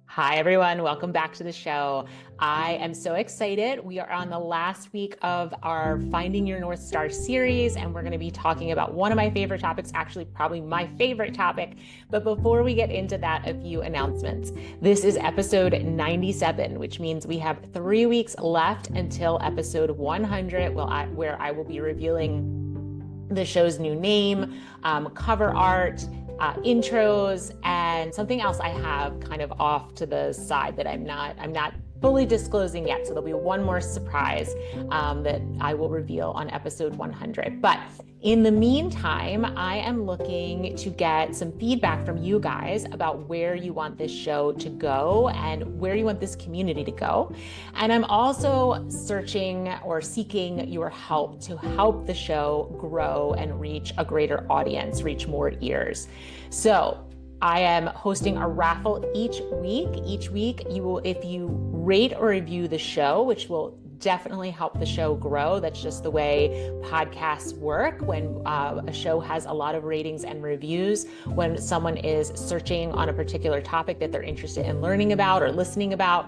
Hi, everyone. Welcome back to the show. I am so excited. We are on the last week of our Finding Your North Star series, and we're going to be talking about one of my favorite topics, actually, probably my favorite topic. But before we get into that, a few announcements. This is episode 97, which means we have 3 weeks left until episode 100, where I will be revealing the show's new name, cover art, intros, and something else I have kind of off to the side that I'm not fully disclosing yet. So there'll be one more surprise that I will reveal on episode 100. But in the meantime, I am looking to get some feedback from you guys about where you want this show to go and where you want this community to go. And I'm also searching or seeking your help to help the show grow and reach a greater audience, reach more ears. So I am hosting a raffle each week. Each week, if you rate or review the show, which will definitely help the show grow. That's just the way podcasts work. When a show has a lot of ratings and reviews, when someone is searching on a particular topic that they're interested in learning about or listening about,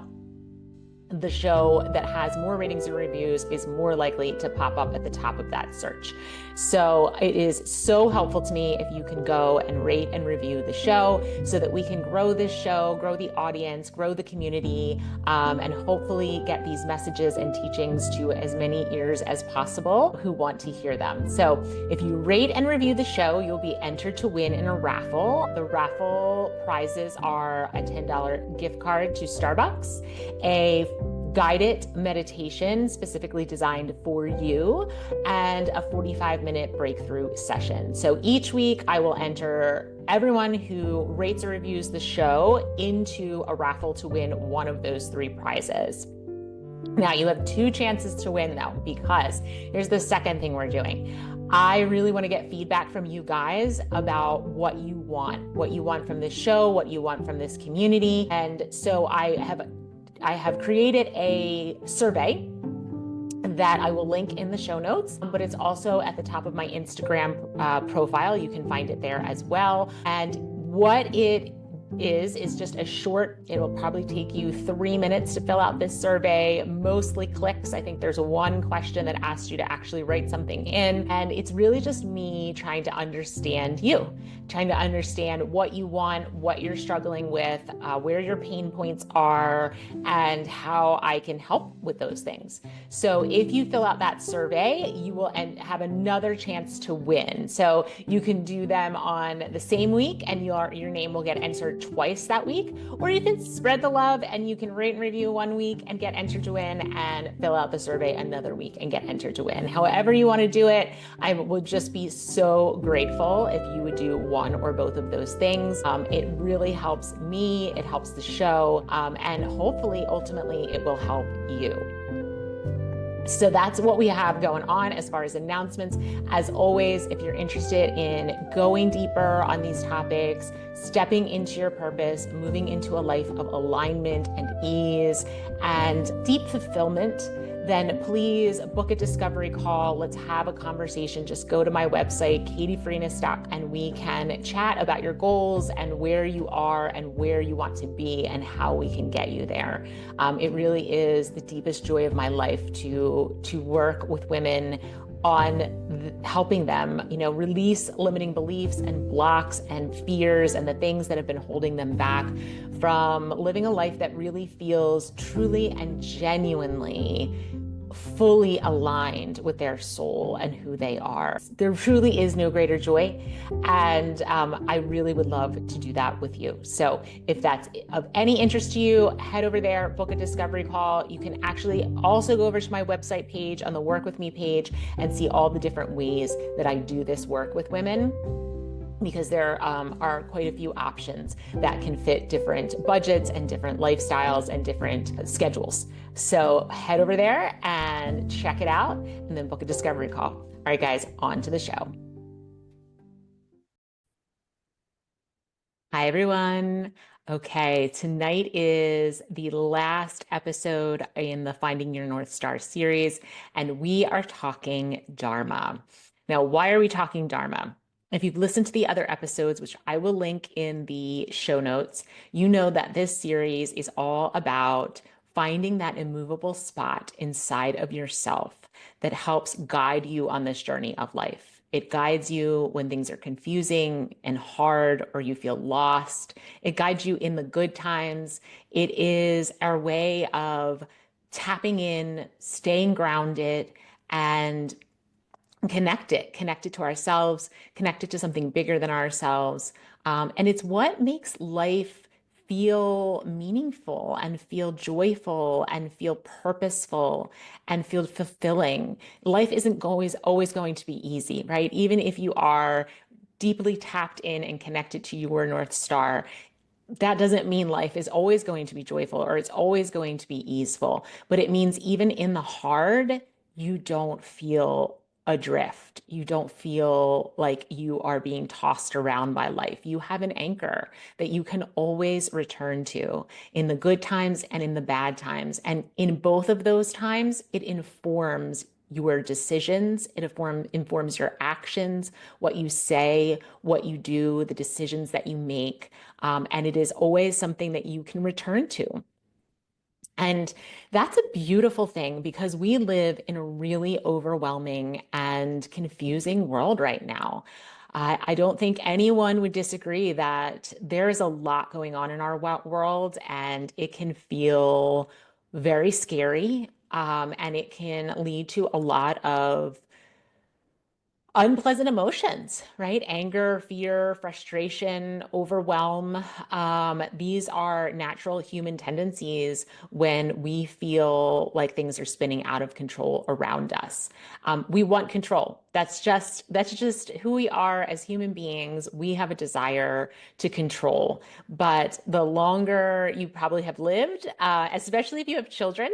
the show that has more ratings and reviews is more likely to pop up at the top of that search. So it is so helpful to me if you can go and rate and review the show so that we can grow this show, grow the audience, grow the community, and hopefully get these messages and teachings to as many ears as possible who want to hear them. So if you rate and review the show, you'll be entered to win in a raffle. The raffle prizes are a $10 gift card to Starbucks, a guided meditation specifically designed for you, and a 45-minute breakthrough session. So each week I will enter everyone who rates or reviews the show into a raffle to win one of those 3 prizes. Now you have 2 chances to win though, because here's the second thing we're doing. I really want to get feedback from you guys about what you want from this show, what you want from this community. And so I have created a survey that I will link in the show notes, but it's also at the top of my Instagram profile. You can find it there as well. And what it is just a short, it'll probably take you 3 minutes to fill out this survey, mostly clicks. I think there's one question that asks you to actually write something in. And it's really just me trying to understand you, trying to understand what you want, what you're struggling with, where your pain points are, and how I can help with those things. So if you fill out that survey, you will have another chance to win. So you can do them on the same week and your name will get entered twice that week, or you can spread the love and you can rate and review one week and get entered to win, and fill out the survey another week and get entered to win. However you want to do it, I would just be so grateful if you would do one or both of those things. It really helps me, it helps the show, and hopefully, ultimately, it will help you. So that's what we have going on as far as announcements. As always, if you're interested in going deeper on these topics, stepping into your purpose, moving into a life of alignment and ease and deep fulfillment, then please book a discovery call. Let's have a conversation. Just go to my website, katiefrenas.com, and we can chat about your goals and where you are and where you want to be and how we can get you there. It really is the deepest joy of my life to work with women on helping them, release limiting beliefs and blocks and fears and the things that have been holding them back from living a life that really feels truly and genuinely fully aligned with their soul and who they are. There truly is no greater joy. And I really would love to do that with you. So if that's of any interest to you, head over there, book a discovery call. You can actually also go over to my website page on the Work With Me page and see all the different ways that I do this work with women, because there are quite a few options that can fit different budgets and different lifestyles and different schedules. So head over there and check it out and then book a discovery call. All right, guys, on to the show. Hi, everyone. Okay, tonight is the last episode in the Finding Your North Star series, and we are talking Dharma. Now, why are we talking Dharma? If you've listened to the other episodes, which I will link in the show notes, you know that this series is all about finding that immovable spot inside of yourself that helps guide you on this journey of life. It guides you when things are confusing and hard or you feel lost. It guides you in the good times. It is our way of tapping in, staying grounded, and connected to ourselves, connected to something bigger than ourselves. And it's what makes life feel meaningful and feel joyful and feel purposeful and feel fulfilling. Life isn't always going to be easy, right? Even if you are deeply tapped in and connected to your North Star, that doesn't mean life is always going to be joyful or it's always going to be easeful, but it means even in the hard, you don't feel adrift. You don't feel like you are being tossed around by life. You have an anchor that you can always return to in the good times and in the bad times. And in both of those times, it informs your decisions, informs your actions, what you say, what you do, the decisions that you make. And it is always something that you can return to. And that's a beautiful thing because we live in a really overwhelming and confusing world right now. I don't think anyone would disagree that there's a lot going on in our world and it can feel very scary. And it can lead to a lot of unpleasant emotions, right? Anger, fear, frustration, overwhelm. These are natural human tendencies when we feel like things are spinning out of control around us. We want control. That's just who we are as human beings. We have a desire to control. But the longer you probably have lived, especially if you have children,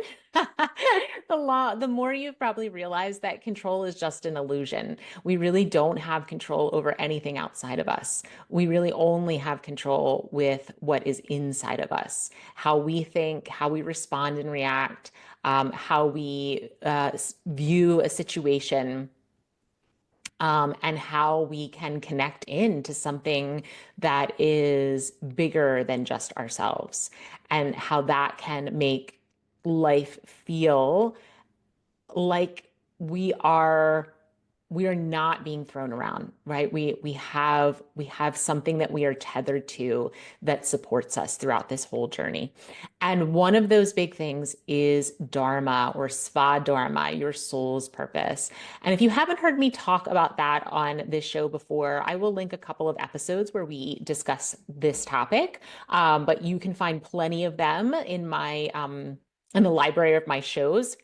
the more you've probably realized that control is just an illusion. We really don't have control over anything outside of us. We really only have control with what is inside of us, how we think, how we respond and react, how we view a situation. And how we can connect into something that is bigger than just ourselves, and how that can make life feel like we are we are not being thrown around, right? We have something that we are tethered to that supports us throughout this whole journey. And one of those big things is Dharma or Sva Dharma, your soul's purpose. And if you haven't heard me talk about that on this show before, I will link a couple of episodes where we discuss this topic. But you can find plenty of them in the library of my shows.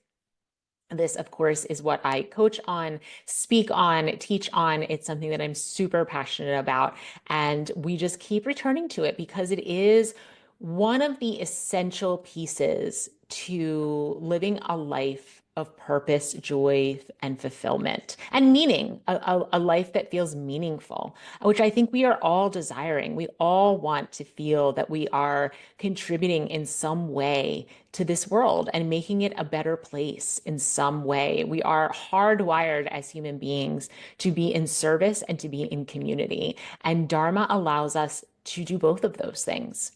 This, of course, is what I coach on, speak on, teach on. It's something that I'm super passionate about. And we just keep returning to it because it is one of the essential pieces to living a life of purpose, joy, and fulfillment and meaning, a life that feels meaningful, which I think we are all desiring. We all want to feel that we are contributing in some way to this world and making it a better place in some way. We are hardwired as human beings to be in service and to be in community. And Dharma allows us to do both of those things.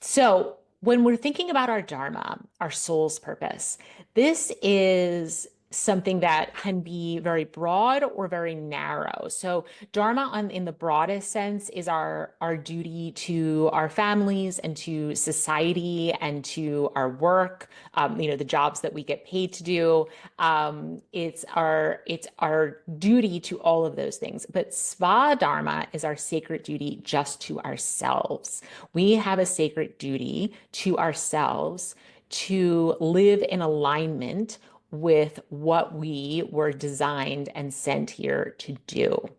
So when we're thinking about our Dharma, our soul's purpose, this is something that can be very broad or very narrow. So Dharma in the broadest sense is our duty to our families and to society and to our work, the jobs that we get paid to do. It's our duty to all of those things. But Sva Dharma is our sacred duty just to ourselves. We have a sacred duty to ourselves to live in alignment with what we were designed and sent here to do.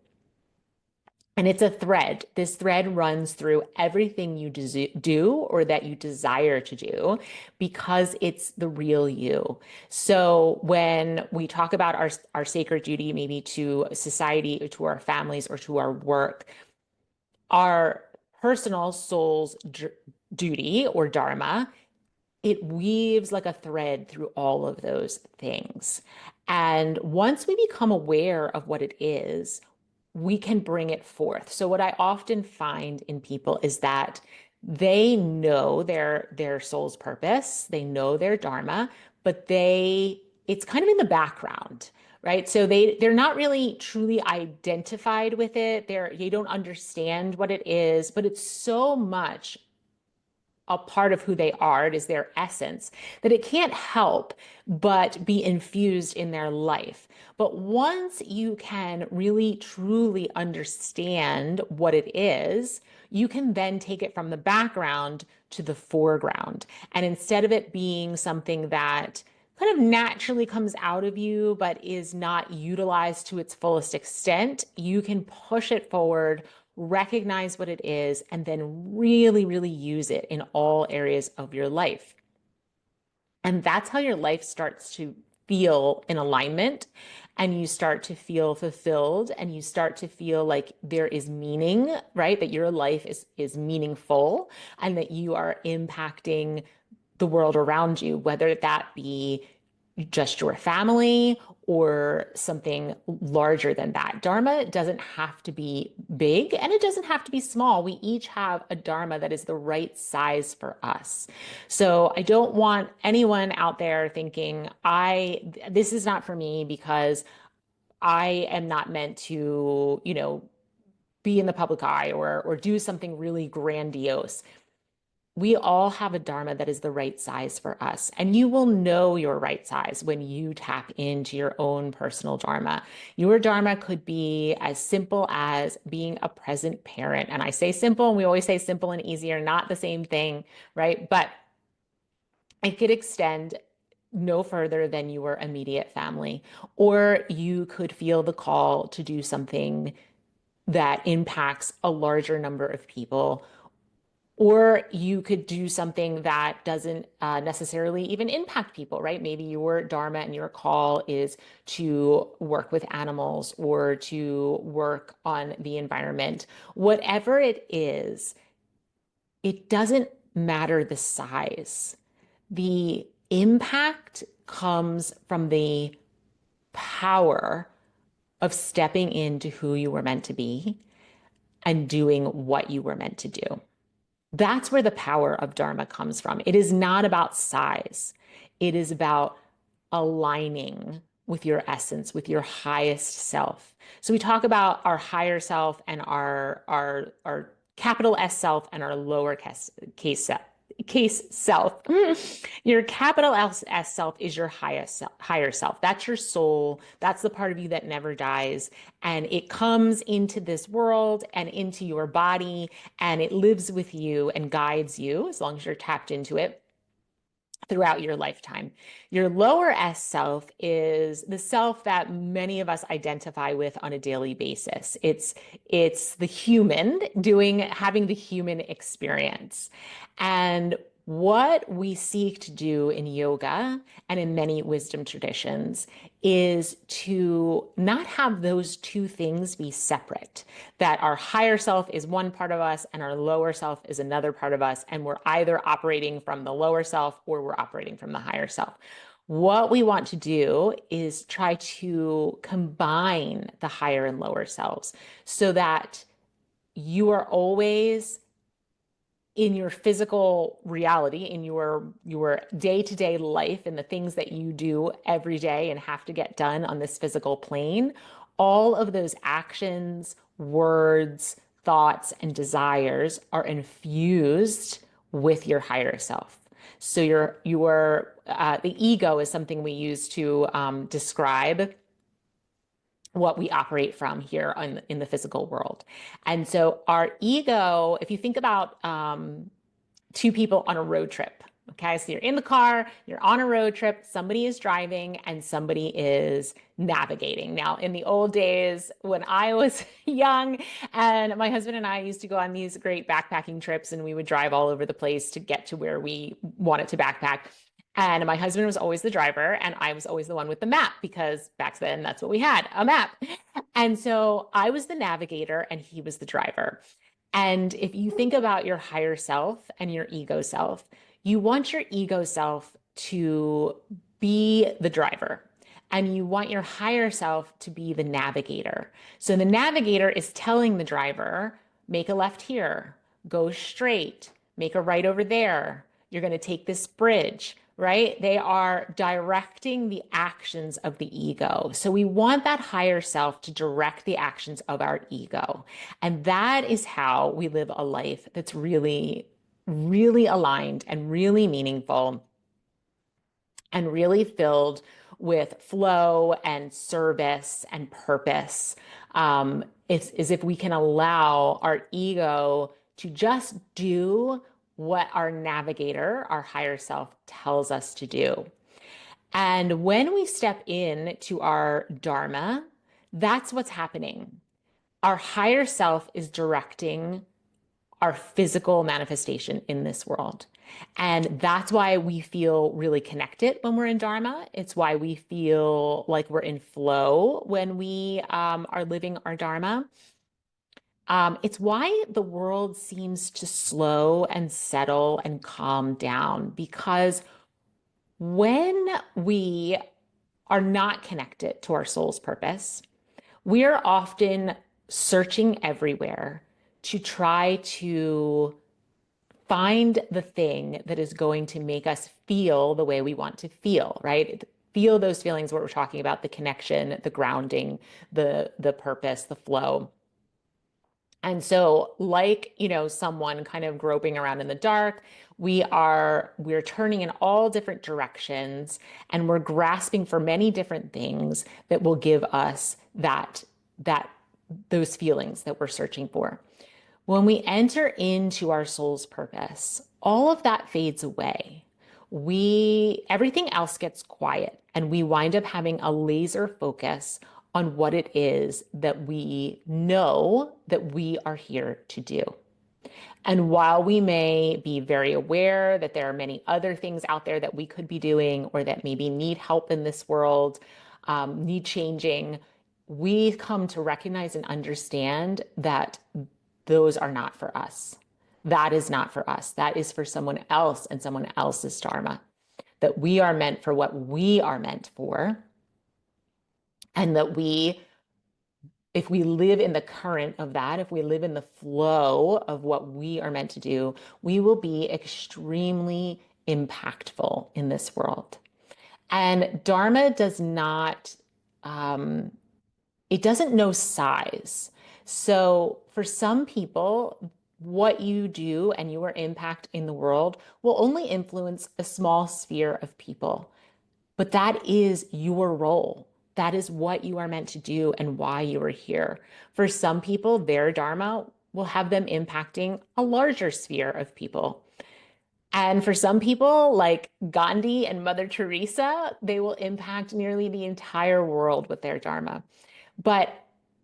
And it's a thread. This thread runs through everything you do or that you desire to do because it's the real you. So when we talk about our sacred duty, maybe to society or to our families or to our work, our personal soul's duty or dharma, it weaves like a thread through all of those things. And once we become aware of what it is, we can bring it forth. So what I often find in people is that they know their soul's purpose, they know their dharma, but it's kind of in the background, right? So they're not really truly identified with it. They don't understand what it is, but it's so much a part of who they are, it is their essence, that it can't help but be infused in their life. But once you can really truly understand what it is, you can then take it from the background to the foreground. And instead of it being something that kind of naturally comes out of you, but is not utilized to its fullest extent, you can push it forward, recognize what it is, and then really, really use it in all areas of your life. And that's how your life starts to feel in alignment, and you start to feel fulfilled, and you start to feel like there is meaning, right? That your life is meaningful, and that you are impacting the world around you, whether that be just your family or something larger than that. Dharma doesn't have to be big and it doesn't have to be small. We each have a Dharma that is the right size for us. So I don't want anyone out there thinking, this is not for me because I am not meant to, be in the public eye or do something really grandiose. We all have a Dharma that is the right size for us. And you will know your right size when you tap into your own personal Dharma. Your Dharma could be as simple as being a present parent. And I say simple, and we always say simple and easy are not the same thing, right? But it could extend no further than your immediate family. Or you could feel the call to do something that impacts a larger number of people, or you could do something that doesn't necessarily even impact people, right? Maybe your Dharma and your call is to work with animals or to work on the environment. Whatever it is, it doesn't matter the size. The impact comes from the power of stepping into who you were meant to be and doing what you were meant to do. That's where the power of Dharma comes from. It is not about size. It is about aligning with your essence, with your highest self. So we talk about our higher self and our capital S self and our lower case self. Your capital S self is your higher self. That's your soul. That's the part of you that never dies. And it comes into this world and into your body, and it lives with you and guides you as long as you're tapped into it throughout your lifetime. Your lower S self is the self that many of us identify with on a daily basis. It's the human having the human experience. And what we seek to do in yoga and in many wisdom traditions is to not have those two things be separate, that our higher self is one part of us and our lower self is another part of us, and we're either operating from the lower self or we're operating from the higher self. What we want to do is try to combine the higher and lower selves so that you are always in your physical reality, in your day-to-day life, and the things that you do every day and have to get done on this physical plane, all of those actions, words, thoughts, and desires are infused with your higher self. So the ego is something we use to describe what we operate from here in the physical world. And so our ego, if you think about two people on a road trip, okay? So you're in the car, you're on a road trip, somebody is driving and somebody is navigating. Now, in the old days, when I was young and my husband and I used to go on these great backpacking trips, and we would drive all over the place to get to where we wanted to backpack. And my husband was always the driver, and I was always the one with the map, because back then that's what we had, a map. And so I was the navigator and he was the driver. And if you think about your higher self and your ego self, you want your ego self to be the driver. and you want your higher self to be the navigator. So the navigator is telling the driver, make a left here, go straight, make a right over there. You're going to take this bridge, right? They are directing the actions of the ego. So we want that higher self to direct the actions of our ego. And that is how we live a life that's really, really aligned and really meaningful and really filled with flow and service and purpose. It's as if we can allow our ego to just do what our navigator, our higher self, tells us to do. And when we step in to our Dharma, that's what's happening. Our higher self is directing our physical manifestation in this world. And that's why we feel really connected when we're in Dharma. It's why we feel like we're in flow when we are living our Dharma. It's why the world seems to slow and settle and calm down, because when we are not connected to our soul's purpose, we are often searching everywhere to try to find the thing that is going to make us feel the way we want to feel, right? Feel those feelings, what we're talking about, the connection, the grounding, the purpose, the flow. And so, like, someone kind of groping around in the dark, we're turning in all different directions, and we're grasping for many different things that will give us that those feelings that we're searching for. When we enter into our soul's purpose, all of that fades away. Everything else gets quiet, and we wind up having a laser focus on what it is that we know that we are here to do. And while we may be very aware that there are many other things out there that we could be doing, or that maybe need help in this world, need changing, we come to recognize and understand that those are not for us. That is not for us. That is for someone else and someone else's Dharma. That we are meant for what we are meant for. And that if we live in the current of that, if we live in the flow of what we are meant to do, we will be extremely impactful in this world. And Dharma does not, it doesn't know size. So for some people, what you do and your impact in the world will only influence a small sphere of people. But that is your role. That is what you are meant to do and why you are here. For some people, their Dharma will have them impacting a larger sphere of people. And for some people, like Gandhi and Mother Teresa, they will impact nearly the entire world with their Dharma. But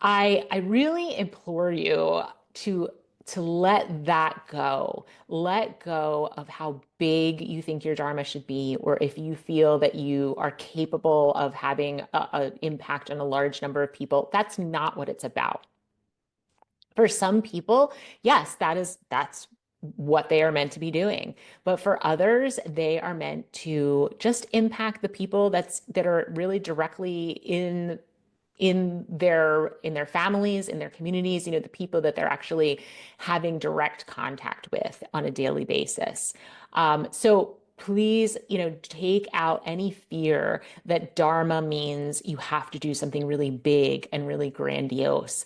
I really implore you to let that go. Let go of how big you think your Dharma should be, or if you feel that you are capable of having an impact on a large number of people. That's not what it's about. For some people, yes, that's what they are meant to be doing. But for others, they are meant to just impact the people that are really directly in their families, in their communities, the people that they're actually having direct contact with on a daily basis. So please, take out any fear that Dharma means you have to do something really big and really grandiose.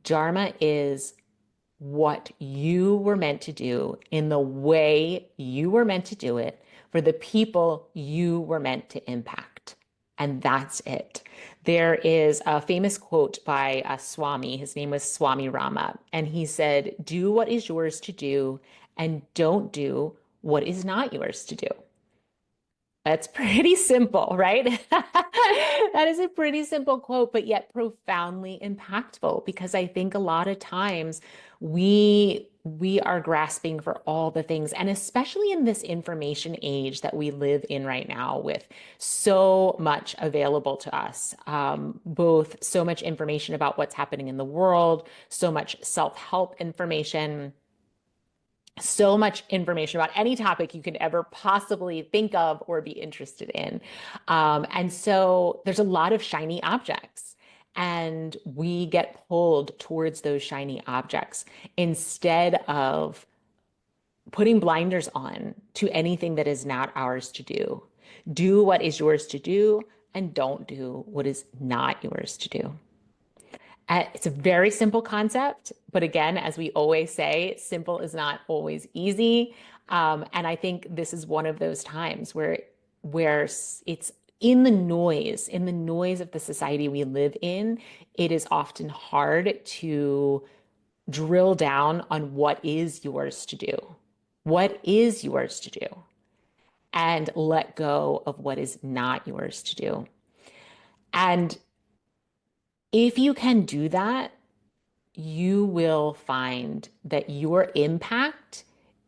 Dharma is what you were meant to do in the way you were meant to do it for the people you were meant to impact. And that's it. There is a famous quote by a Swami. His name was Swami Rama. And he said, "Do what is yours to do and don't do what is not yours to do." That's pretty simple, right? That is a pretty simple quote, but yet profoundly impactful, because I think a lot of times we are grasping for all the things, and especially in this information age that we live in right now, with so much available to us, both so much information about what's happening in the world, so much self-help information, so much information about any topic you could ever possibly think of or be interested in. And so there's a lot of shiny objects, and we get pulled towards those shiny objects instead of putting blinders on to anything that is not ours to do. Do what is yours to do, and don't do what is not yours to do. It's a very simple concept, but again, as we always say, simple is not always easy. And I think this is one of those times where it's in the noise of the society we live in, it is often hard to drill down on what is yours to do. What is yours to do? And let go of what is not yours to do. And if you can do that, you will find that your impact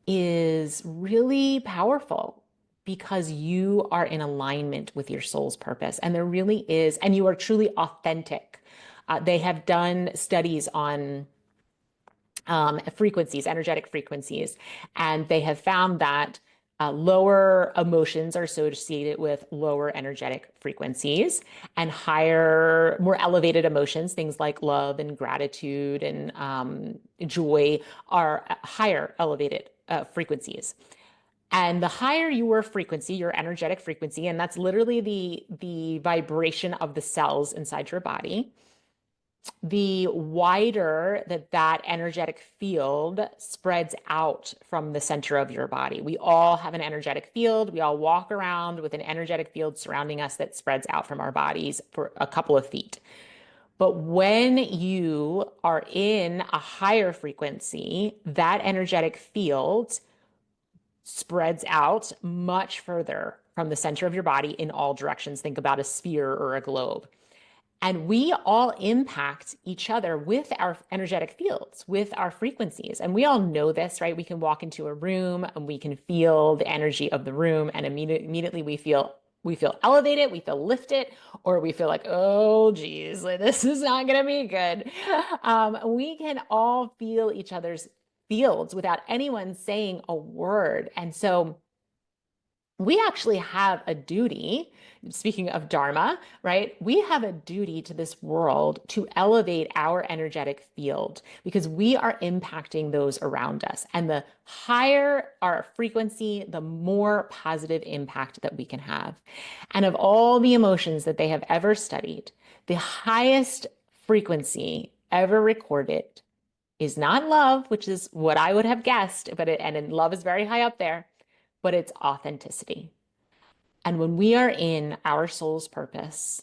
is really powerful because you are in alignment with your soul's purpose. And there really is, and you are truly authentic. They have done studies on frequencies, energetic frequencies, and they have found that lower emotions are associated with lower energetic frequencies, and higher, more elevated emotions, things like love and gratitude and joy, are higher elevated frequencies. And the higher your frequency, your energetic frequency, and that's literally the vibration of the cells inside your body, the wider that energetic field spreads out from the center of your body. We all have an energetic field. We all walk around with an energetic field surrounding us that spreads out from our bodies for a couple of feet. But when you are in a higher frequency, that energetic field spreads out much further from the center of your body in all directions. Think about a sphere or a globe. And we all impact each other with our energetic fields, with our frequencies. And we all know this, right? We can walk into a room and we can feel the energy of the room, and immediately we feel elevated, we feel lifted, or we feel like, oh, geez, like, this is not going to be good. We can all feel each other's fields without anyone saying a word. And so we actually have a duty, speaking of Dharma, right? We have a duty to this world to elevate our energetic field because we are impacting those around us. And the higher our frequency, the more positive impact that we can have. And of all the emotions that they have ever studied, the highest frequency ever recorded is not love, which is what I would have guessed, and love is very high up there, but it's authenticity. And when we are in our soul's purpose,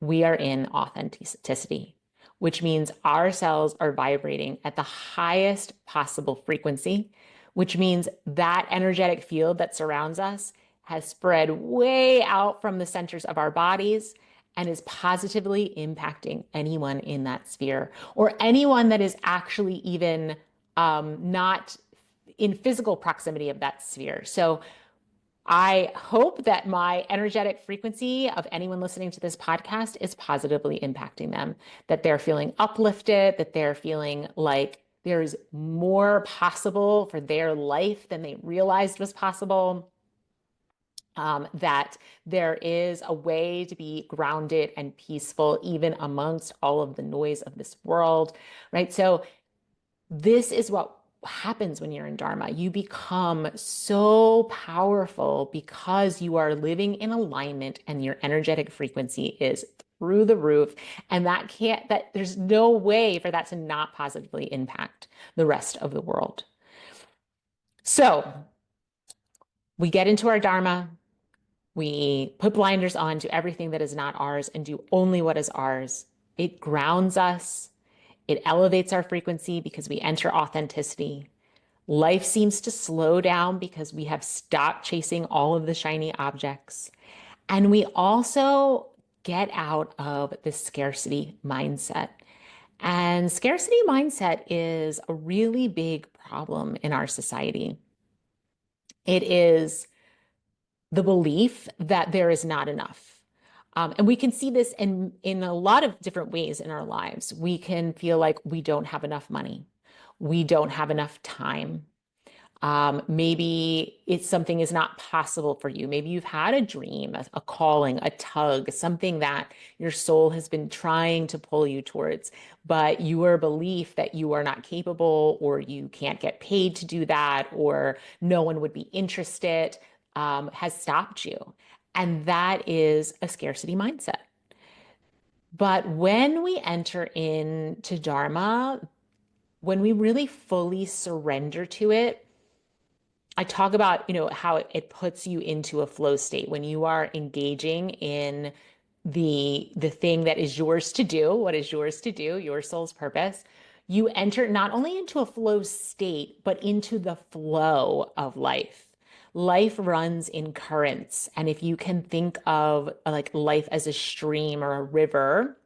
we are in authenticity, which means our cells are vibrating at the highest possible frequency, which means that energetic field that surrounds us has spread way out from the centers of our bodies and is positively impacting anyone in that sphere, or anyone that is actually even not in physical proximity of that sphere. So I hope that my energetic frequency of anyone listening to this podcast is positively impacting them, that they're feeling uplifted, that they're feeling like there's more possible for their life than they realized was possible. That there is a way to be grounded and peaceful, even amongst all of the noise of this world, right? So this is what happens when you're in Dharma. You become so powerful because you are living in alignment and your energetic frequency is through the roof. And there's no way for that to not positively impact the rest of the world. So we get into our Dharma. We put blinders on to everything that is not ours and do only what is ours. It grounds us. It elevates our frequency because we enter authenticity. Life seems to slow down because we have stopped chasing all of the shiny objects. And we also get out of the scarcity mindset. And scarcity mindset is a really big problem in our society. It is the belief that there is not enough. And we can see this in a lot of different ways in our lives. We can feel like we don't have enough money. We don't have enough time. Maybe it's something is not possible for you. Maybe you've had a dream, a calling, a tug, something that your soul has been trying to pull you towards, but your belief that you are not capable or you can't get paid to do that or no one would be interested, has stopped you. And that is a scarcity mindset. But when we enter into Dharma, when we really fully surrender to it, I talk about, how it puts you into a flow state when you are engaging in the thing that is yours to do, what is yours to do, your soul's purpose. You enter not only into a flow state, but into the flow of life. Life runs in currents. And if you can think of like life as a stream or a river,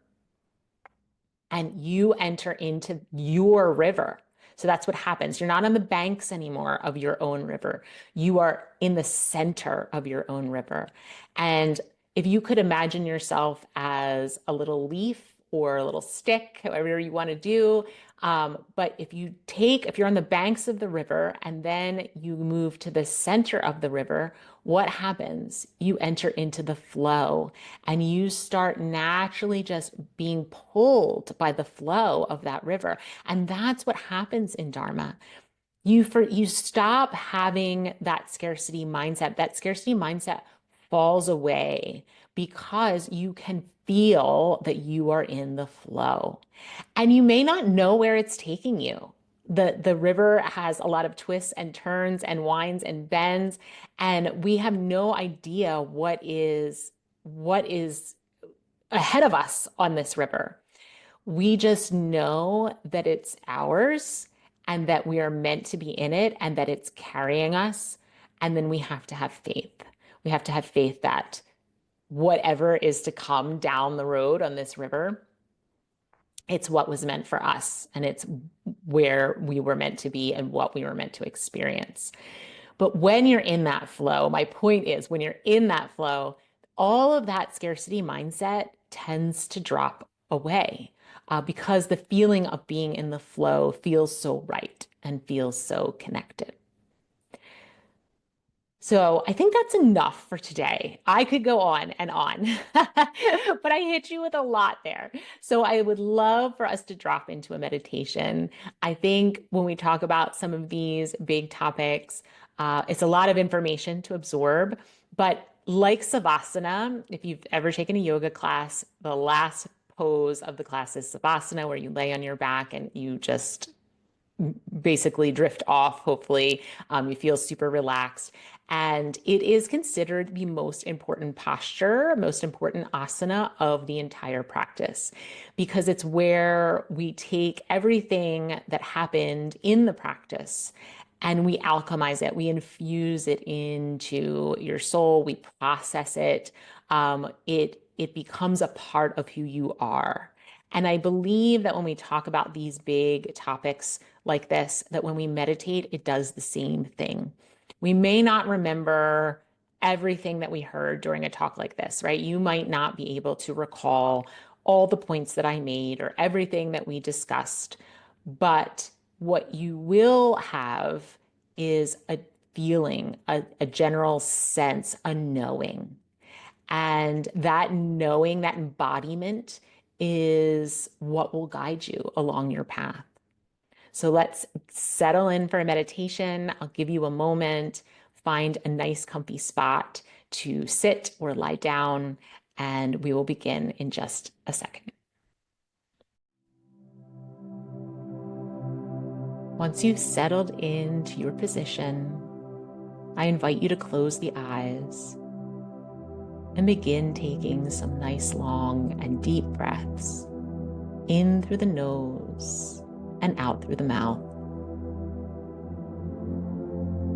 and you enter into your river. So that's what happens. You're not on the banks anymore of your own river. You are in the center of your own river. And if you could imagine yourself as a little leaf or a little stick, however you want to do, but if you're on the banks of the river and then you move to the center of the river, what happens? You enter into the flow and you start naturally just being pulled by the flow of that river. And that's what happens in Dharma. You stop having that scarcity mindset. That scarcity mindset falls away because you can feel that you are in the flow. And you may not know where it's taking you. The river has a lot of twists and turns and winds and bends, and we have no idea what is ahead of us on this river. We just know that it's ours and that we are meant to be in it and that it's carrying us. And then we have to have faith. We have to have faith that whatever is to come down the road on this river, it's what was meant for us and it's where we were meant to be and what we were meant to experience. But when you're in that flow, my point is when you're in that flow, all of that scarcity mindset tends to drop away because the feeling of being in the flow feels so right and feels so connected. So I think that's enough for today. I could go on and on, but I hit you with a lot there. So I would love for us to drop into a meditation. I think when we talk about some of these big topics, it's a lot of information to absorb, but like Savasana, if you've ever taken a yoga class, the last pose of the class is Savasana, where you lay on your back and you just basically drift off. Hopefully, you feel super relaxed. And it is considered the most important posture, most important asana of the entire practice, because it's where we take everything that happened in the practice and we alchemize it, we infuse it into your soul, we process it. It becomes a part of who you are. And I believe that when we talk about these big topics like this, that when we meditate, it does the same thing. We may not remember everything that we heard during a talk like this, right? You might not be able to recall all the points that I made or everything that we discussed, but what you will have is a feeling, a general sense, a knowing. And that knowing, that embodiment is what will guide you along your path. So let's settle in for a meditation. I'll give you a moment, find a nice comfy spot to sit or lie down, and we will begin in just a second. Once you've settled into your position, I invite you to close the eyes and begin taking some nice long and deep breaths in through the nose and out through the mouth.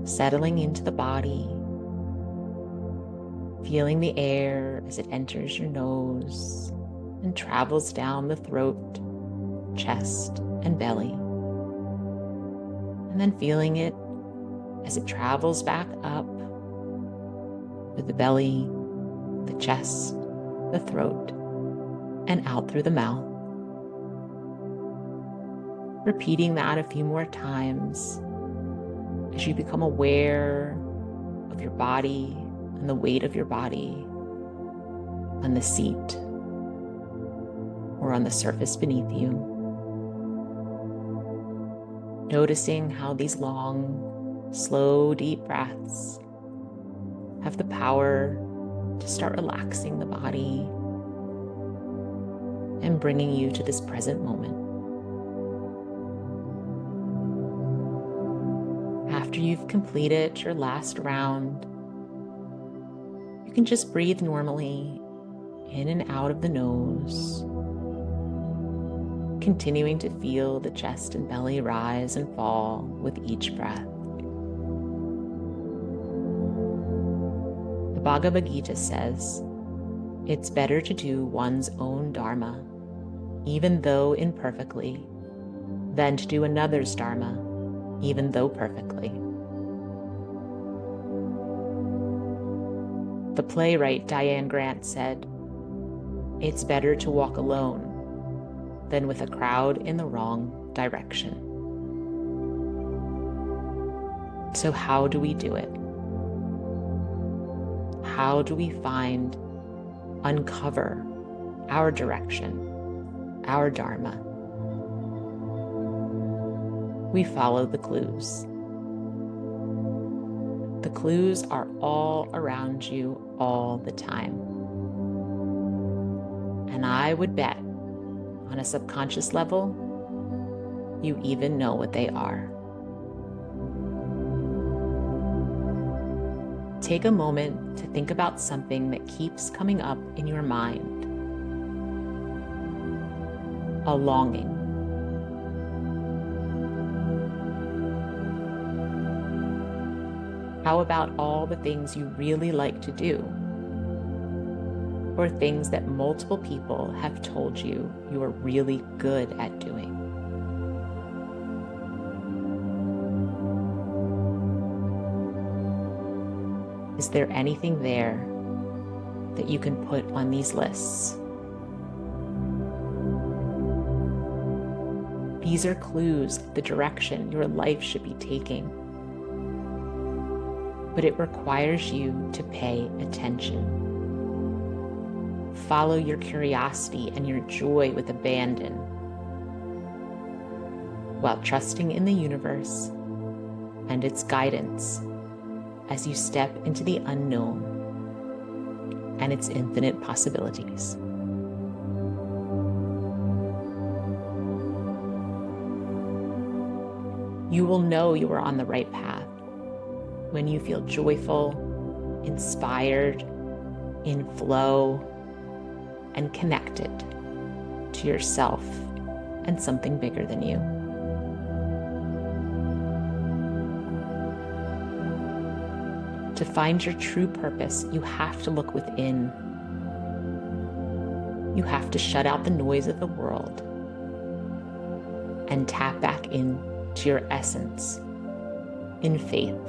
Settling into the body, feeling the air as it enters your nose and travels down the throat, chest, and belly. And then feeling it as it travels back up with the belly, the chest, the throat, and out through the mouth. Repeating that a few more times as you become aware of your body and the weight of your body on the seat or on the surface beneath you. Noticing how these long, slow, deep breaths have the power to start relaxing the body and bringing you to this present moment. After you've completed your last round, you can just breathe normally in and out of the nose, continuing to feel the chest and belly rise and fall with each breath. The Bhagavad Gita says, it's better to do one's own Dharma, even though imperfectly, than to do another's Dharma, even though perfectly. The playwright Diane Grant said, it's better to walk alone than with a crowd in the wrong direction. So how do we do it? How do we uncover our direction, our Dharma? We follow the clues. The clues are all around you all the time. And I would bet, on a subconscious level, you even know what they are. Take a moment to think about something that keeps coming up in your mind. A longing. How about all the things you really like to do? Or things that multiple people have told you you are really good at doing? Is there anything there that you can put on these lists? These are clues of the direction your life should be taking. But it requires you to pay attention. Follow your curiosity and your joy with abandon, while trusting in the universe and its guidance as you step into the unknown and its infinite possibilities. You will know you are on the right path when you feel joyful, inspired, in flow, and connected to yourself and something bigger than you. To find your true purpose, you have to look within. You have to shut out the noise of the world and tap back into your essence in faith.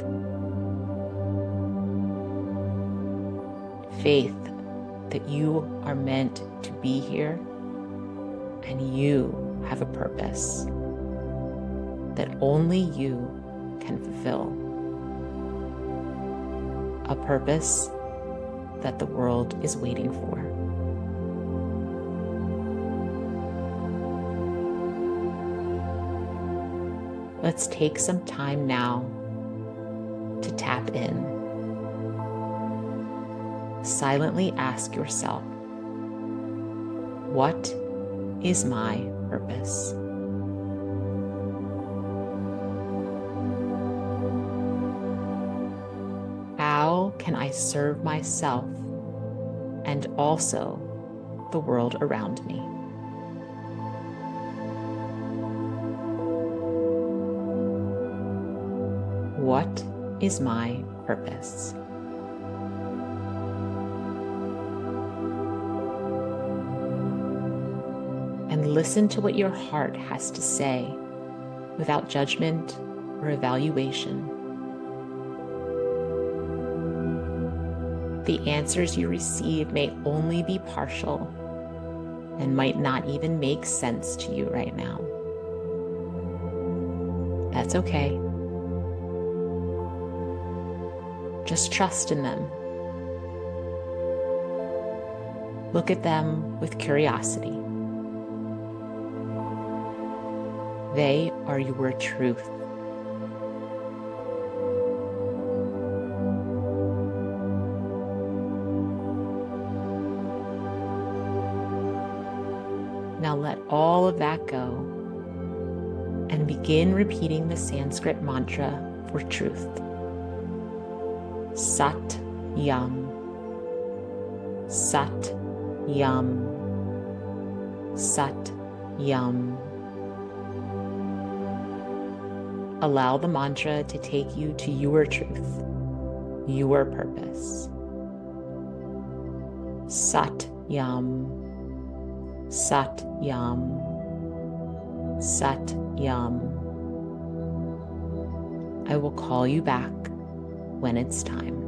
Faith that you are meant to be here and you have a purpose that only you can fulfill. A purpose that the world is waiting for. Let's take some time now to tap in. Silently ask yourself, what is my purpose? How can I serve myself and also the world around me? What is my purpose? And listen to what your heart has to say without judgment or evaluation. The answers you receive may only be partial and might not even make sense to you right now. That's okay. Just trust in them. Look at them with curiosity. They are your truth. Now let all of that go and begin repeating the Sanskrit mantra for truth. Sat Yam. Sat Yam. Sat Yam. Allow the mantra to take you to your truth, your purpose. Sat Yam. Sat Yam. Sat Yam. I will call you back when it's time.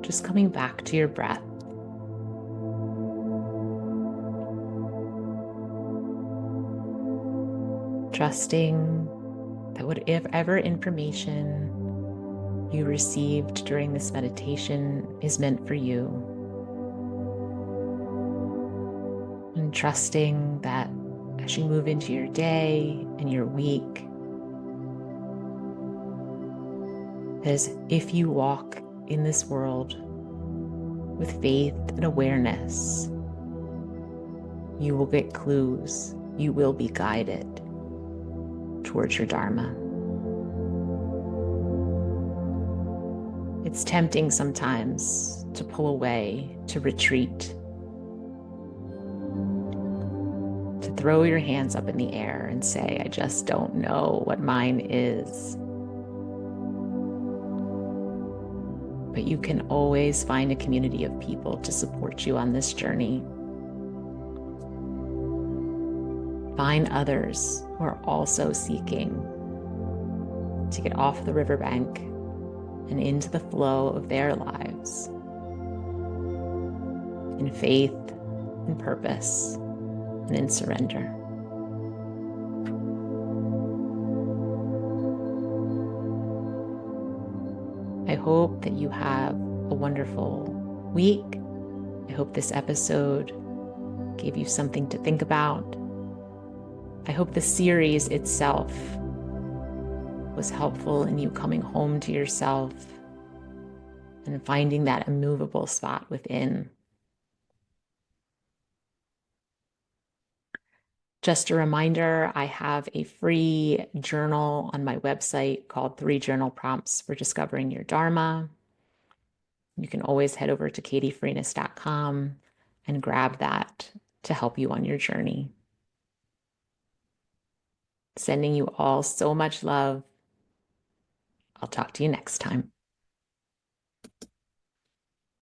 just coming back to your breath. Trusting that whatever information you received during this meditation is meant for you. And trusting that as you move into your day and your week, as if you walk in this world with faith and awareness, you will get clues, you will be guided towards your Dharma. It's tempting sometimes to pull away, to retreat, to throw your hands up in the air and say, I just don't know what mine is. But you can always find a community of people to support you on this journey. Find others who are also seeking to get off the riverbank and into the flow of their lives in faith, in purpose, and in surrender. I hope that you have a wonderful week. I hope this episode gave you something to think about. I hope the series itself was helpful in you coming home to yourself and finding that immovable spot within. Just a reminder, I have a free journal on my website called 3 Journal Prompts for Discovering Your Dharma. You can always head over to katiefreenis.com and grab that to help you on your journey. Sending you all so much love. I'll talk to you next time.